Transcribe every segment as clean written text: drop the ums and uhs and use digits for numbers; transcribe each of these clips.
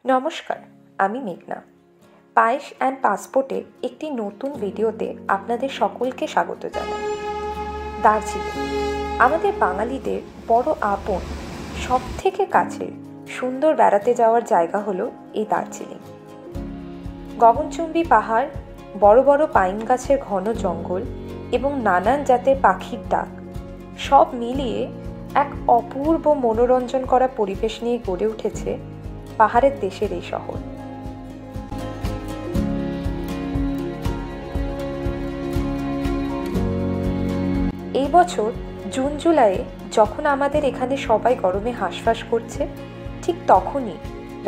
নমস্কার, আমি মেঘনা। পায়েস অ্যান্ড পাসপোর্টের একটি নতুন ভিডিওতে আপনাদের সকলকে স্বাগত জানাই। দার্জিলিং আমাদের বাঙালিদের বড় আপন, সব থেকে কাছের সুন্দর বেড়াতে যাওয়ার জায়গা হলো এই দার্জিলিং। গগনচুম্বী পাহাড়, বড় বড় পাইন গাছের ঘন জঙ্গল এবং নানান জাতের পাখির ডাক সব মিলিয়ে এক অপূর্ব মনোরঞ্জন করা পরিবেশ নিয়ে গড়ে উঠেছে পাহাড়ের দেশের এই শহর। এই বছর জুন জুলাইয়ে যখন আমাদের এখানে সবাই গরমে হাঁসফাঁস করছে, ঠিক তখনই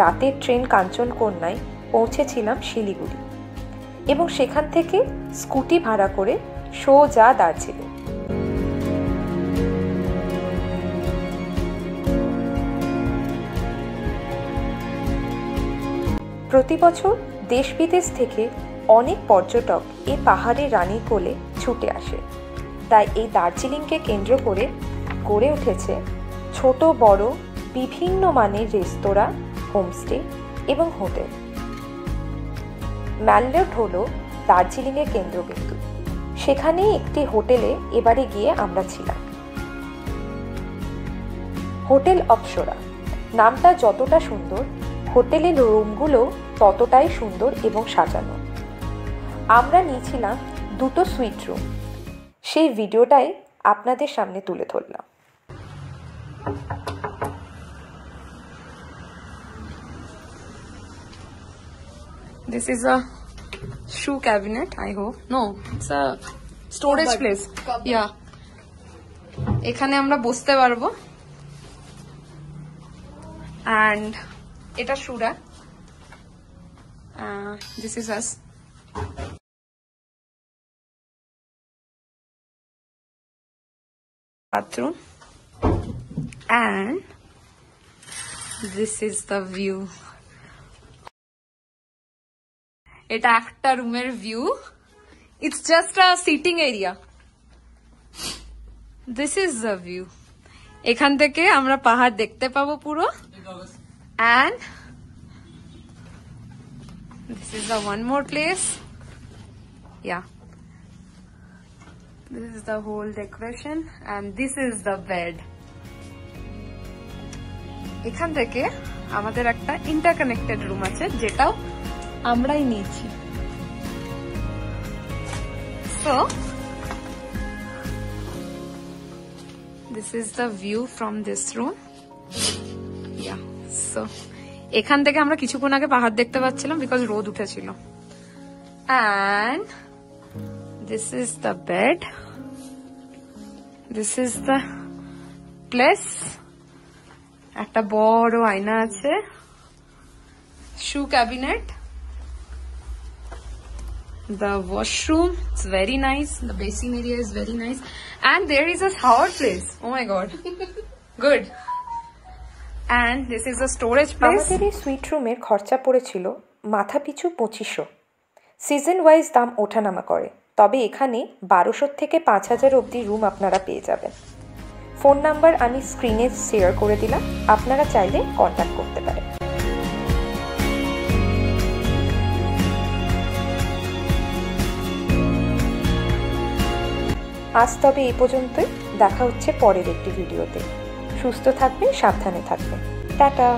রাতের ট্রেন কাঞ্চনকন্যায় পৌঁছেছিলাম শিলিগুড়ি এবং সেখান থেকে স্কুটি ভাড়া করে সোজা দার্জিলিং। প্রতি বছর দেশ বিদেশ থেকে অনেক পর্যটক এই পাহাড়ের রানীর কোলে ছুটে আসে, তাই এই দার্জিলিংকে কেন্দ্র করে গড়ে উঠেছে ছোট বড় বিভিন্ন মানের রেস্তোরাঁ, হোমস্টে এবং হোটেল। ম্যালরোড হলো দার্জিলিংয়ের কেন্দ্রবিন্দু। সেখানেই একটি হোটেলে এবারে গিয়ে আমরা ছিলাম। হোটেল অপ্সরা নামটা যতটা সুন্দর, হোটেলের রুমগুলো ততটাই সুন্দর এবং সাজানো। আমরা নিয়েছিলাম দুটো সুইট রুম, সেই ভিডিওটাই আপনাদের সামনে তুলে ধরলাম। This is a shoe cabinet, I hope. No, it's a storage place. Yeah. এখানে আমরা বসতে পারবো। And এটা শুরা। This is us. Bathroom. And this is the view. এটা একটা রুমের view. It's just a sitting area. This is the view. এখান থেকে আমরা পাহাড় দেখতে পাবো পুরো। And this is the one more place. Yeah. This is the whole decoration and this is the bed. এখান থেকে আমাদের একটা ইন্টারকানেক্টেড রুম আছে, যেটাও আমরাই নিয়েছি। So this is the view from this room. Yeah. So এখান থেকে আমরা কিছুক্ষণ আগে পাহাড় দেখতে পাচ্ছিলাম বিকজ রোদ উঠেছিল। And this is the bed. This is the place. একটা বড় আয়না আছে। Shoe cabinet. The washroom, it's very nice. The basin area is very nice. And there is a shower place. Oh my god. Good. And this is a storage place. আমাদের এই sweet রুমের খরচা পড়েছিল মাথা পিছু 2500। সিজন ওয়াইজ দাম ওঠানামা করে, তবে এখানে 1200 থেকে 5000 অবধি রুম আপনারা পেয়ে যাবেন। ফোন নাম্বার আমি স্ক্রিনে শেয়ার করে দিলাম, আপনারা চাইলে কন্ট্যাক্ট করতে পারেন। আজ তবে এই পর্যন্তই। দেখা হচ্ছে পরের একটি ভিডিওতে। সুস্থ থাকবেন, সাবধানে থাকবেন। টাটা।